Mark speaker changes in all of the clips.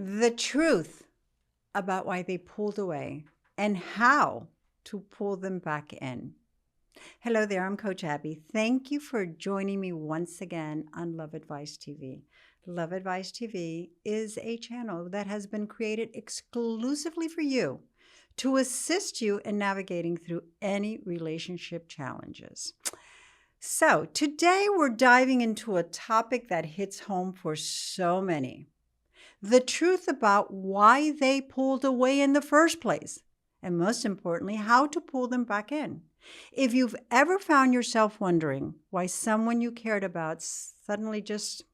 Speaker 1: The truth about why they pulled away and how to pull them back in. Hello there, I'm Coach Abby. Thank you for joining me once again on Love Advice TV. Love Advice TV is a channel that has been created exclusively for you to assist you in navigating through any relationship challenges. So today we're diving into a topic that hits home for so many. The truth about why they pulled away in the first place, and most importantly, how to pull them back in. If you've ever found yourself wondering why someone you cared about suddenly just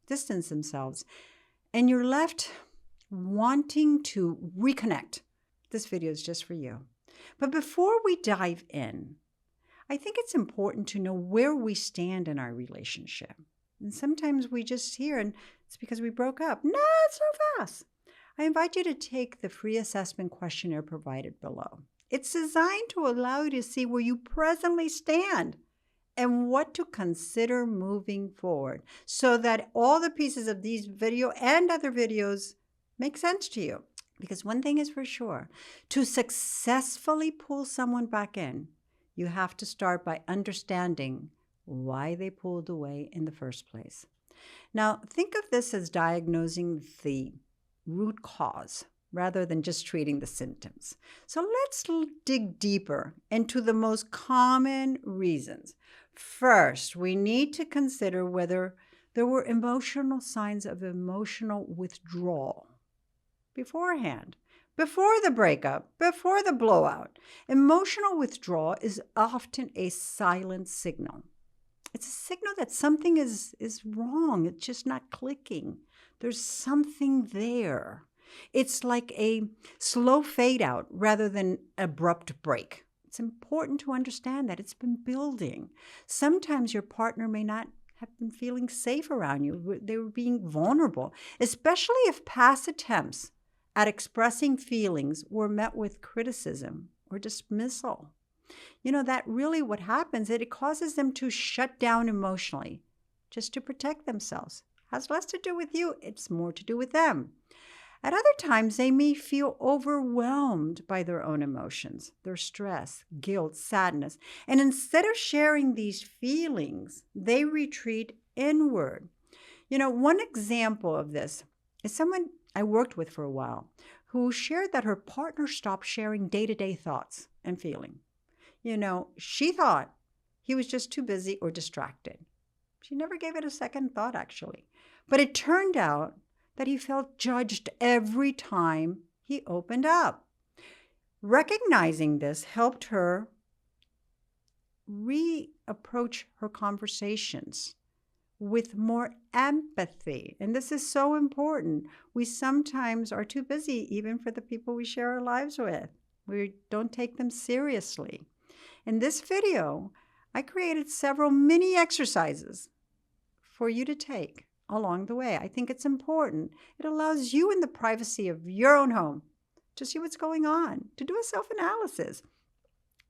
Speaker 1: distanced themselves, and you're left wanting to reconnect, this video is just for you. But before we dive in, I think it's important to know where we stand in our relationship. And sometimes we just hear, and it's because we broke up. No, it's so fast. I invite you to take the free assessment questionnaire provided below. It's designed to allow you to see where you presently stand and what to consider moving forward so that all the pieces of these video and other videos make sense to you. Because one thing is for sure, to successfully pull someone back in, you have to start by understanding why they pulled away in the first place. Now, think of this as diagnosing the root cause rather than just treating the symptoms. So let's dig deeper into the most common reasons. First, we need to consider whether there were emotional signs of emotional withdrawal beforehand. Before the breakup, before the blowout, emotional withdrawal is often a silent signal. It's a signal that something is wrong. It's just not clicking. There's something there. It's like a slow fade out rather than abrupt break. It's important to understand that it's been building. Sometimes your partner may not have been feeling safe around you. They were being vulnerable, especially if past attempts at expressing feelings were met with criticism or dismissal. You know, that really what happens, it causes them to shut down emotionally just to protect themselves. Has less to do with you, it's more to do with them. At other times, they may feel overwhelmed by their own emotions, their stress, guilt, sadness. And instead of sharing these feelings, they retreat inward. You know, one example of this is someone I worked with for a while who shared that her partner stopped sharing day-to-day thoughts and feelings. You know, she thought he was just too busy or distracted. She never gave it a second thought, actually. But it turned out that he felt judged every time he opened up. Recognizing this helped her reapproach her conversations with more empathy. And this is so important. We sometimes are too busy even for the people we share our lives with. We don't take them seriously. In this video, I created several mini exercises for you to take along the way. I think it's important. It allows you in the privacy of your own home to see what's going on, to do a self-analysis.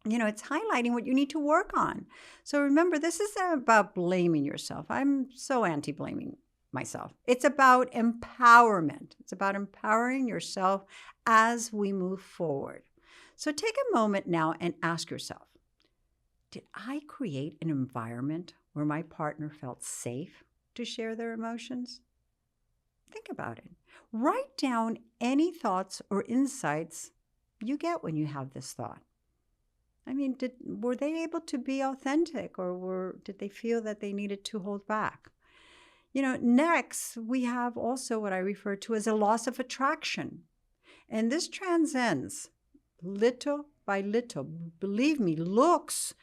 Speaker 1: You know, it's highlighting what you need to work on. So remember, this isn't about blaming yourself. I'm so anti-blaming myself. It's about empowerment. It's about empowering yourself as we move forward. So take a moment now and ask yourself, did I create an environment where my partner felt safe to share their emotions? Think about it. Write down any thoughts or insights you get when you have this thought. I mean, were they able to be authentic, or did they feel that they needed to hold back? You know, next, we have also what I refer to as a loss of attraction. And this transcends little by little. Believe me, looks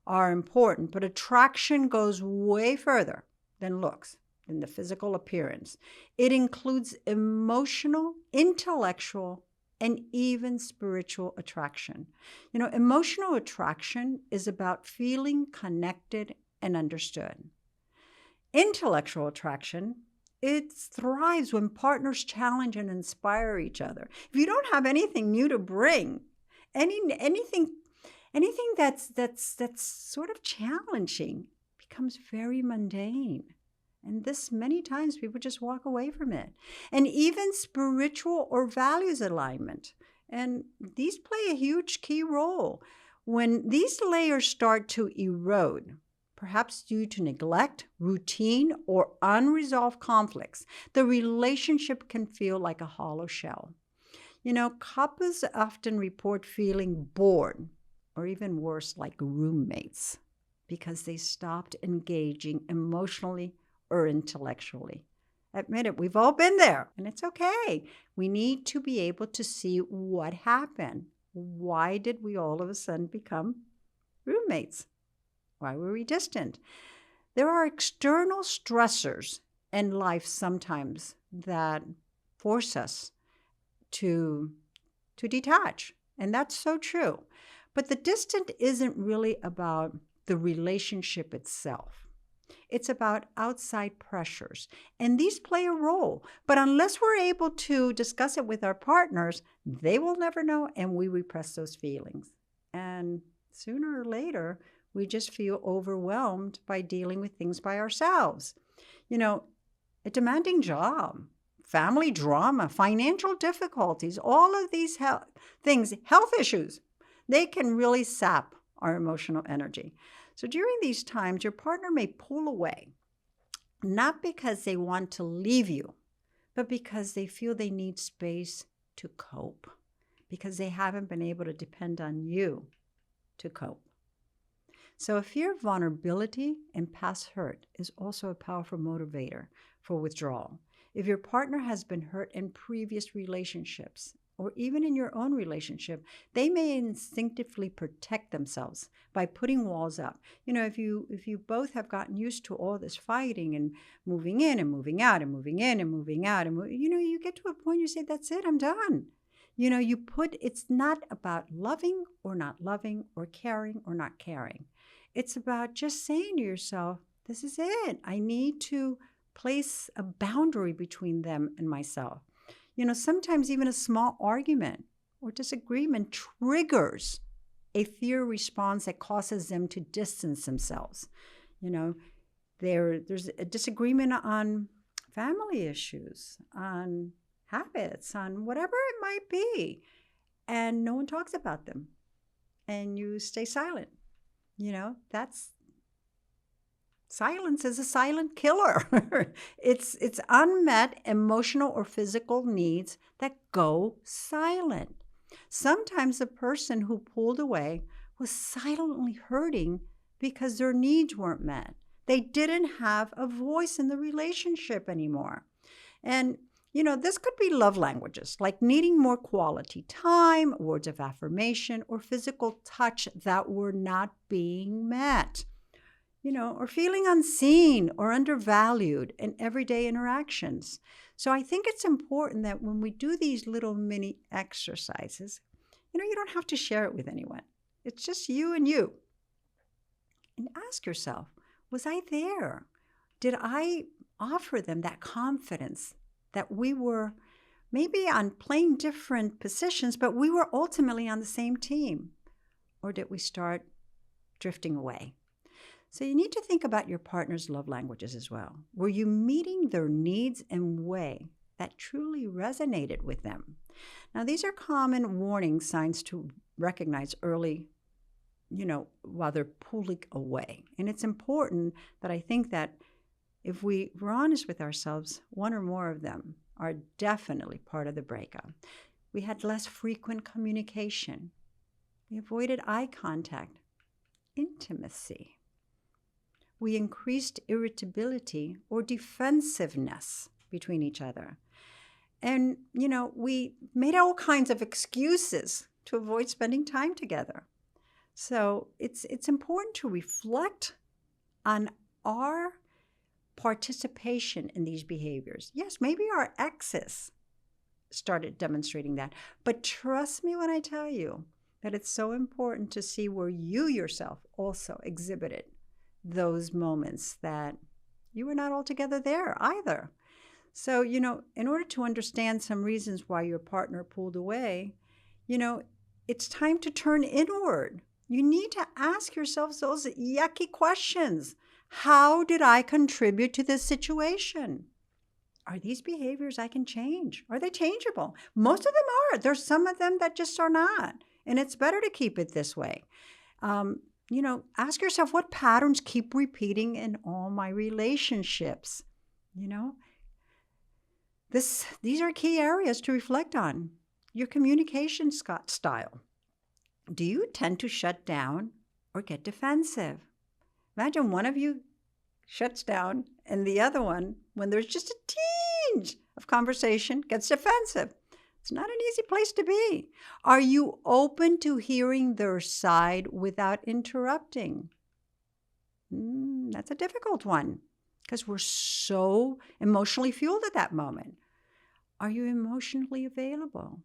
Speaker 1: are important, but attraction goes way further than looks, than the physical appearance. It includes emotional, intellectual, and even spiritual attraction. You know, emotional attraction is about feeling connected and understood. Intellectual attraction, it thrives when partners challenge and inspire each other. If you don't have anything new to bring, anything that's sort of challenging becomes very mundane. And this many times people just walk away from it. And even spiritual or values alignment. And these play a huge key role. When these layers start to erode, perhaps due to neglect, routine, or unresolved conflicts, the relationship can feel like a hollow shell. Couples often report feeling bored, or even worse, like roommates, because they stopped engaging emotionally or intellectually. Admit it, we've all been there, and it's okay. We need to be able to see what happened. Why did we all of a sudden become roommates? Why were we distant? There are external stressors in life sometimes that force us to detach, and that's so true. But the distant isn't really about the relationship itself. It's about outside pressures, and these play a role. But unless we're able to discuss it with our partners, they will never know, and we repress those feelings. And sooner or later, we just feel overwhelmed by dealing with things by ourselves. A demanding job, family drama, financial difficulties, all of these health issues, they can really sap our emotional energy. So during these times, your partner may pull away, not because they want to leave you, but because they feel they need space to cope, because they haven't been able to depend on you to cope. So a fear of vulnerability and past hurt is also a powerful motivator for withdrawal. If your partner has been hurt in previous relationships, or even in your own relationship, they may instinctively protect themselves by putting walls up. If you both have gotten used to all this fighting and moving in and moving out and moving in and moving out, and you get to a point you say, that's it, I'm done. It's not about loving or not loving or caring or not caring. It's about just saying to yourself, this is it. I need to place a boundary between them and myself. Sometimes even a small argument or disagreement triggers a fear response that causes them to distance themselves. There's a disagreement on family issues, on habits, on whatever it might be, and no one talks about them, and you stay silent. That's silence is a silent killer. It's unmet emotional or physical needs that go silent. Sometimes the person who pulled away was silently hurting because their needs weren't met. They didn't have a voice in the relationship anymore. And this could be love languages, like needing more quality time, words of affirmation, or physical touch that were not being met. Or feeling unseen or undervalued in everyday interactions. So I think it's important that when we do these little mini exercises, you don't have to share it with anyone. It's just you and you. And ask yourself, was I there? Did I offer them that confidence that we were maybe on playing different positions, but we were ultimately on the same team? Or did we start drifting away? So you need to think about your partner's love languages as well. Were you meeting their needs in a way that truly resonated with them? Now, these are common warning signs to recognize early, while they're pulling away. And it's important that I think that if we're honest with ourselves, one or more of them are definitely part of the breakup. We had less frequent communication. We avoided eye contact, intimacy. We increased irritability or defensiveness between each other. And, we made all kinds of excuses to avoid spending time together. So it's important to reflect on our participation in these behaviors. Yes, maybe our exes started demonstrating that. But trust me when I tell you that it's so important to see where you yourself also exhibited those moments that you were not altogether there either. So, in order to understand some reasons why your partner pulled away, it's time to turn inward. You need to ask yourself those yucky questions. How did I contribute to this situation? Are these behaviors I can change? Are they changeable? Most of them are. There's some of them that just are not. And it's better to keep it this way. Ask yourself, what patterns keep repeating in all my relationships? You know, these are key areas to reflect on. Your communication style. Do you tend to shut down or get defensive? Imagine one of you shuts down and the other one, when there's just a tinge of conversation, gets defensive. It's not an easy place to be. Are you open to hearing their side without interrupting? That's a difficult one because we're so emotionally fueled at that moment. Are you emotionally available?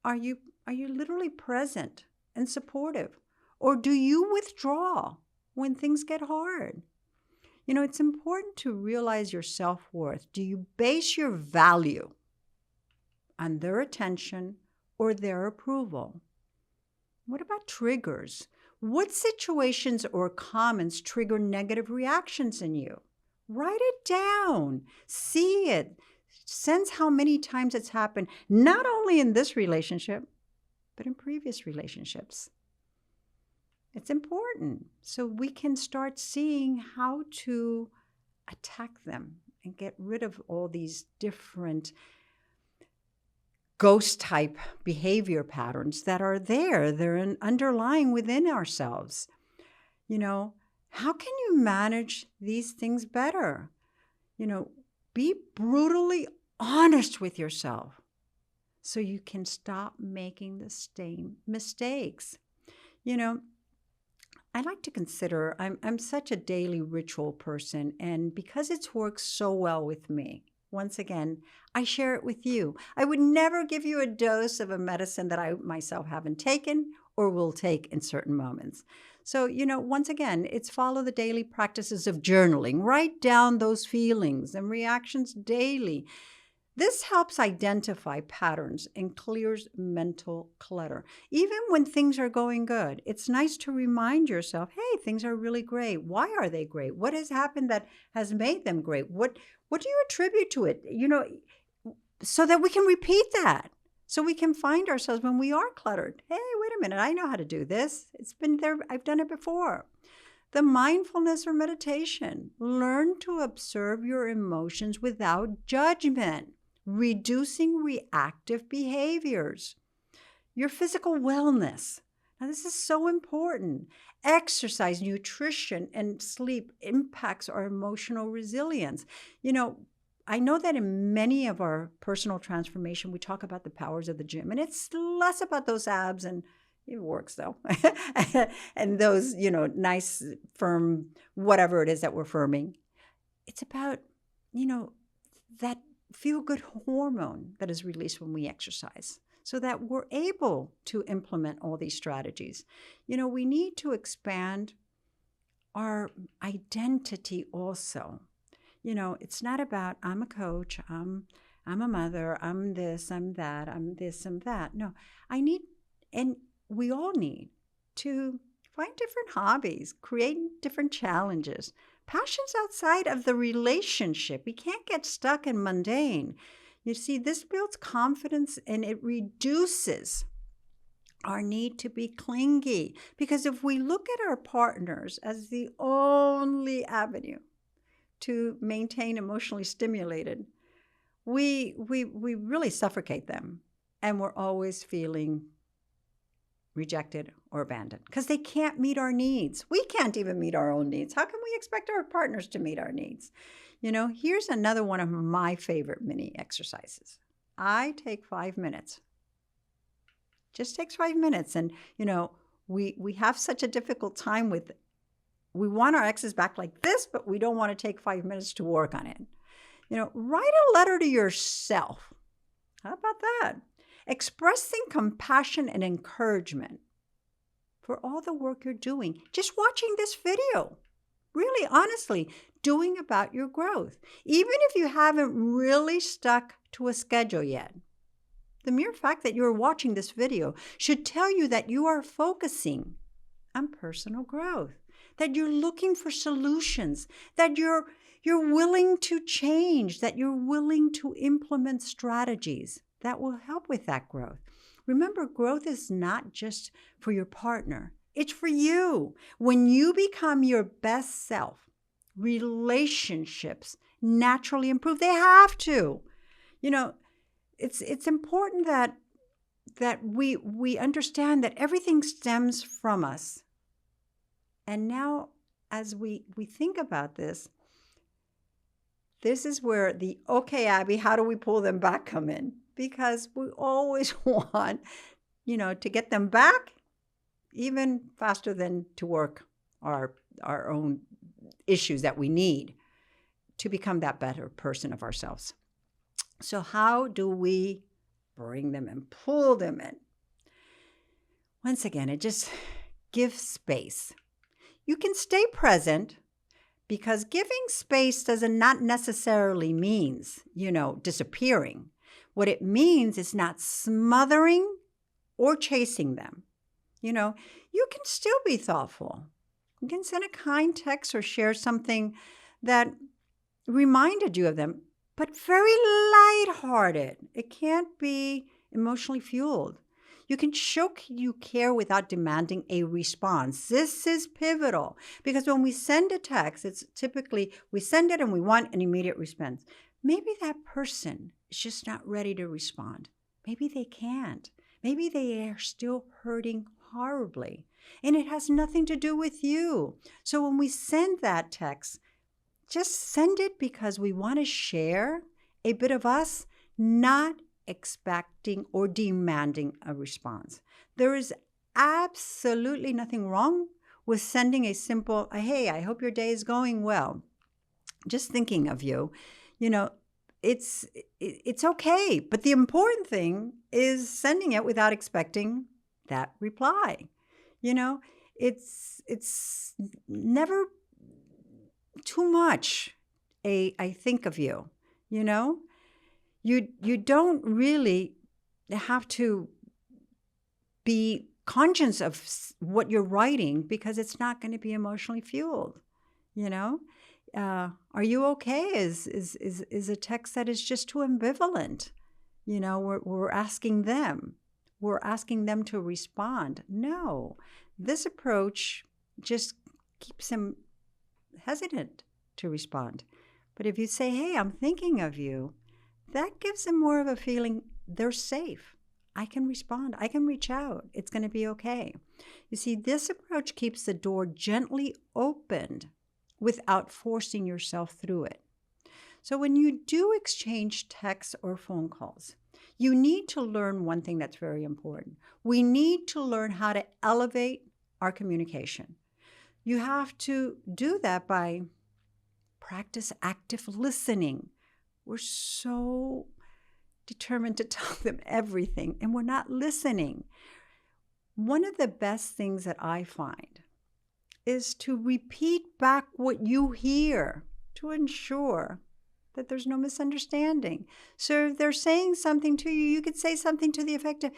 Speaker 1: Are you literally present and supportive? Or do you withdraw when things get hard? It's important to realize your self-worth. Do you base your value on their attention or their approval? What about triggers? What situations or comments trigger negative reactions in you? Write it down. See it. Sense how many times it's happened, not only in this relationship, but in previous relationships. It's important so we can start seeing how to attack them and get rid of all these different ghost type behavior patterns that are there. They're underlying within ourselves. How can you manage these things better? Be brutally honest with yourself so you can stop making the same mistakes. I like to consider, I'm such a daily ritual person, and because it's worked so well with me, once again, I share it with you. I would never give you a dose of a medicine that I myself haven't taken or will take in certain moments. So, once again, it's follow the daily practices of journaling. Write down those feelings and reactions daily. This helps identify patterns and clears mental clutter. Even when things are going good, it's nice to remind yourself, hey, things are really great. Why are they great? What has happened that has made them great? What do you attribute to it? So that we can repeat that. So we can find ourselves when we are cluttered. Hey, wait a minute, I know how to do this. It's been there, I've done it before. The mindfulness or meditation. Learn to observe your emotions without judgment. Reducing reactive behaviors. Your physical wellness. Now, this is so important. Exercise, nutrition, and sleep impacts our emotional resilience. I know that in many of our personal transformation, we talk about the powers of the gym, and it's less about those abs, and it works though, and those, nice, firm, whatever it is that we're firming. It's about, that feel-good hormone that is released when we exercise so that we're able to implement all these strategies. We need to expand our identity also. It's not about I'm a coach, I'm a mother, I'm this, I'm that, I'm this, I'm that. No, and we all need to find different hobbies, create different challenges, passions outside of the relationship. We can't get stuck in mundane. You see, this builds confidence and it reduces our need to be clingy. Because if we look at our partners as the only avenue to maintain emotionally stimulated, we really suffocate them. And we're always feeling rejected or abandoned because they can't meet our needs. We can't even meet our own needs. How can we expect our partners to meet our needs? Here's another one of my favorite mini exercises. I take 5 minutes. Just takes 5 minutes. And, we have such a difficult time with, we want our exes back like this, but we don't want to take 5 minutes to work on it. Write a letter to yourself. How about that? Expressing compassion and encouragement for all the work you're doing. Just watching this video, really honestly, doing about your growth. Even if you haven't really stuck to a schedule yet, the mere fact that you're watching this video should tell you that you are focusing on personal growth. that you're looking for solutions, that you're willing to change, that you're willing to implement strategies that will help with that growth. Remember, growth is not just for your partner. It's for you. When you become your best self, relationships naturally improve. They have to. You know, it's important that we understand that everything stems from us. And now, as we think about this is where the, okay, Abby, how do we pull them back come in? Because we always want, to get them back even faster than to work our own issues that we need to become that better person of ourselves. So how do we bring them and pull them in? Once again, it just gives space. You can stay present, because giving space doesn't not necessarily means, disappearing. What it means is not smothering or chasing them. You can still be thoughtful. You can send a kind text or share something that reminded you of them, but very lighthearted. It can't be emotionally fueled. You can show you care without demanding a response. This is pivotal, because when we send a text, it's typically we send it and we want an immediate response. Maybe that person is just not ready to respond. Maybe they can't. Maybe they are still hurting horribly, and it has nothing to do with you. So when we send that text, just send it because we want to share a bit of us, not expecting or demanding a response. There is absolutely nothing wrong with sending a simple, hey, I hope your day is going well. Just thinking of you, it's okay. But the important thing is sending it without expecting that reply. It's never too much I think of you, You don't really have to be conscious of what you're writing, because it's not going to be emotionally fueled. Are you okay? Is a text that is just too ambivalent. We're asking them. We're asking them to respond. No, this approach just keeps them hesitant to respond. But if you say, hey, I'm thinking of you, that gives them more of a feeling they're safe. I can respond. I can reach out. It's going to be okay. You see, this approach keeps the door gently opened without forcing yourself through it. So when you do exchange texts or phone calls, you need to learn one thing that's very important. We need to learn how to elevate our communication. You have to do that by practice active listening. We're so determined to tell them everything, and we're not listening. One of the best things that I find is to repeat back what you hear to ensure that there's no misunderstanding. So if they're saying something to you, you could say something to the effect of,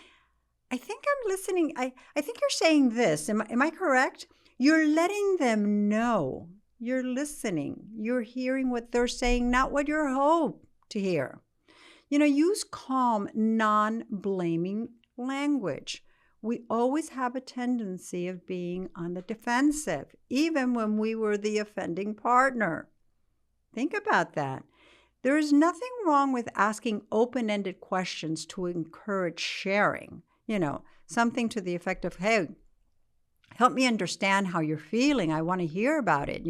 Speaker 1: I think I'm listening. I think you're saying this. Am I correct? You're letting them know you're listening. You're hearing what they're saying, not what you hope to hear. Use calm, non-blaming language. We always have a tendency of being on the defensive, even when we were the offending partner. Think about that. There is nothing wrong with asking open-ended questions to encourage sharing. Something to the effect of, hey, help me understand how you're feeling. I want to hear about it,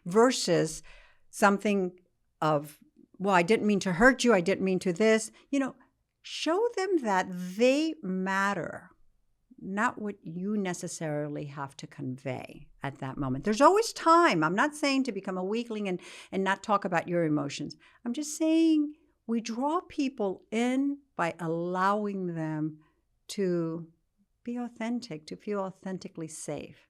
Speaker 1: versus something of, well, I didn't mean to hurt you. I didn't mean to this. Show them that they matter, not what you necessarily have to convey at that moment. There's always time. I'm not saying to become a weakling and not talk about your emotions. I'm just saying we draw people in by allowing them to be authentic, to feel authentically safe.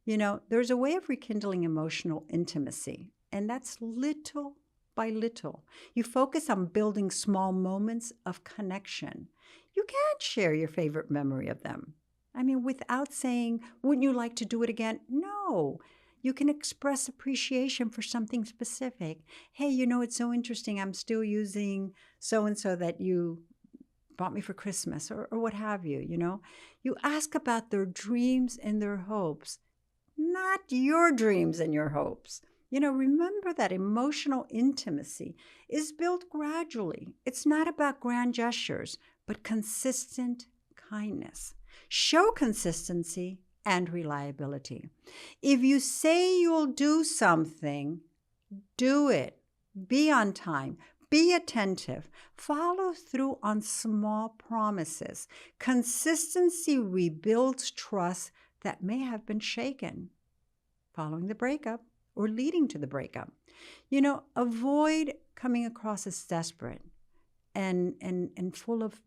Speaker 1: There's a way of rekindling emotional intimacy, and that's little by little. You focus on building small moments of connection. You can't share your favorite memory of them. Without saying, wouldn't you like to do it again? No. You can express appreciation for something specific. Hey, it's so interesting. I'm still using so-and-so that you bought me for Christmas or what have you. You ask about their dreams and their hopes, not your dreams and your hopes. Remember that emotional intimacy is built gradually. It's not about grand gestures, but consistent kindness. Show consistency and reliability. If you say you'll do something, do it. Be on time. Be attentive. Follow through on small promises. Consistency rebuilds trust that may have been shaken following the breakup or leading to the breakup. Avoid coming across as desperate and full of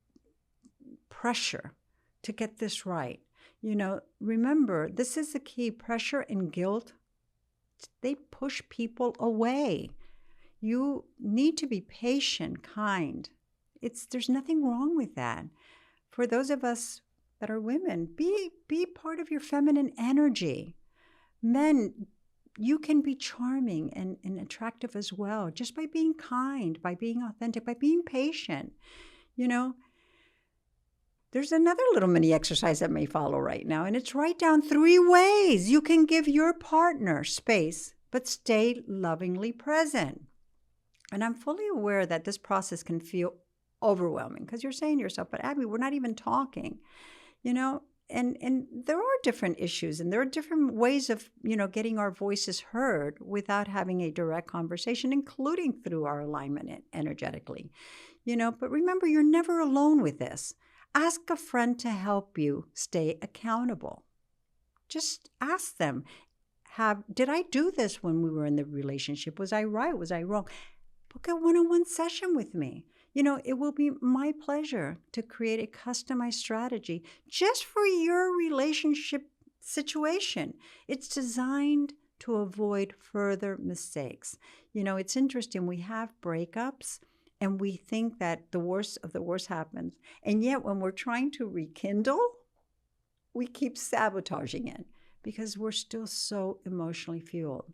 Speaker 1: pressure to get this right. Remember, this is the key. Pressure and guilt, they push people away. You need to be patient, kind. There's nothing wrong with that. For those of us that are women, be part of your feminine energy. Men, you can be charming and attractive as well, just by being kind, by being authentic, by being patient. There's another little mini exercise that may follow right now, and it's write down 3 ways you can give your partner space, but stay lovingly present. And I'm fully aware that this process can feel overwhelming because you're saying to yourself, but Abby, we're not even talking, and there are different issues and there are different ways of, getting our voices heard without having a direct conversation, including through our alignment energetically, but remember, you're never alone with this. Ask a friend to help you stay accountable. Just ask them, did I do this when we were in the relationship? Was I right? Was I wrong? Book a one-on-one session with me. It will be my pleasure to create a customized strategy just for your relationship situation. It's designed to avoid further mistakes. It's interesting. We have breakups and we think that the worst of the worst happens. And yet when we're trying to rekindle, we keep sabotaging it because we're still so emotionally fueled.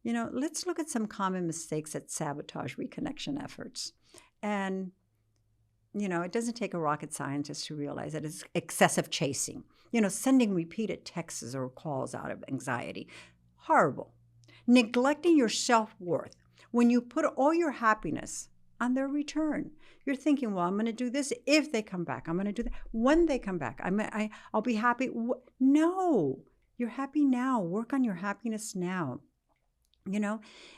Speaker 1: Let's look at some common mistakes that sabotage reconnection efforts. And, it doesn't take a rocket scientist to realize that it's excessive chasing, sending repeated texts or calls out of anxiety. Horrible. Neglecting your self-worth. When you put all your happiness on their return, you're thinking, well, I'm going to do this if they come back. I'm going to do that when they come back. I'll be happy. No, you're happy now. Work on your happiness now.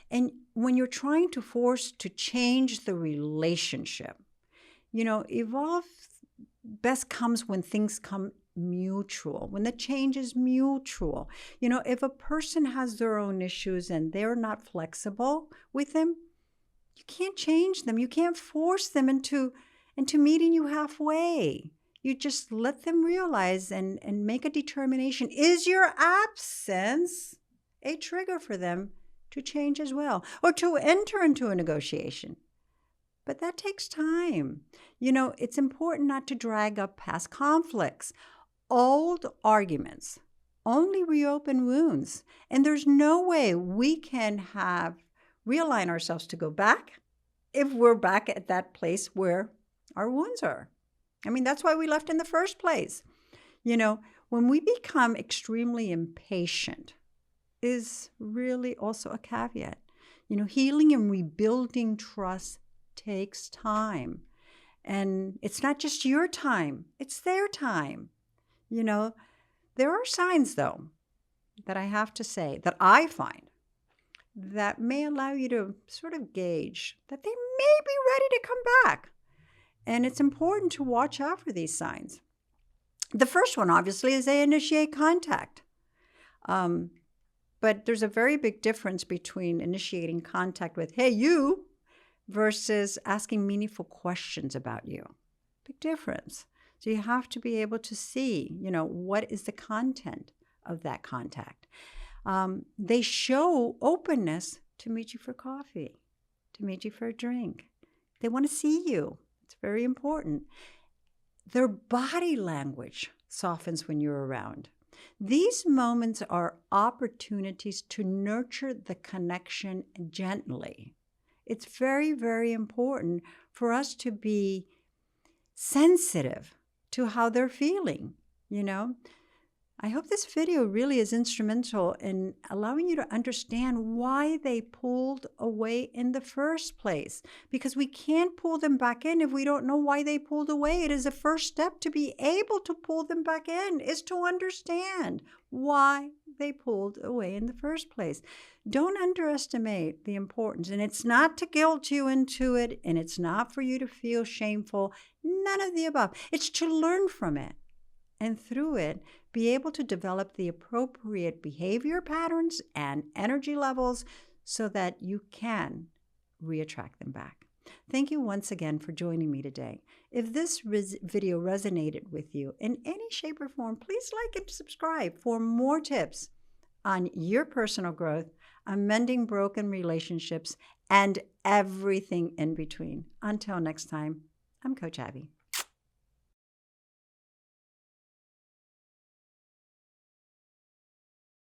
Speaker 1: And when you're trying to force to change the relationship, evolve best comes when things come mutual, when the change is mutual. If a person has their own issues and they're not flexible with them, you can't change them. You can't force them into meeting you halfway. You just let them realize and make a determination. Is your absence a trigger for them to change as well, or to enter into a negotiation? But that takes time. It's important not to drag up past conflicts. Old arguments only reopen wounds, and there's no way we can realign ourselves to go back if we're back at that place where our wounds are. That's why we left in the first place. When we become extremely impatient, is really also a caveat. Healing and rebuilding trust takes time. And it's not just your time, it's their time. There are signs, though, that I have to say, that I find that may allow you to sort of gauge that they may be ready to come back. And it's important to watch out for these signs. The first one, obviously, is they initiate contact. But there's a very big difference between initiating contact with, hey, you, versus asking meaningful questions about you. Big difference. So you have to be able to see, what is the content of that contact. They show openness to meet you for coffee, to meet you for a drink. They want to see you. It's very important. Their body language softens when you're around. These moments are opportunities to nurture the connection gently. It's very, very important for us to be sensitive to how they're feeling, you know? I hope this video really is instrumental in allowing you to understand why they pulled away in the first place. Because we can't pull them back in if we don't know why they pulled away. It is the first step to be able to pull them back in, is to understand why they pulled away in the first place. Don't underestimate the importance. And it's not to guilt you into it, and it's not for you to feel shameful. None of the above. It's to learn from it. And through it, be able to develop the appropriate behavior patterns and energy levels so that you can reattract them back. Thank you once again for joining me today. If this video resonated with you in any shape or form, please like and subscribe for more tips on your personal growth, on mending broken relationships, and everything in between. Until next time, I'm Coach Abby.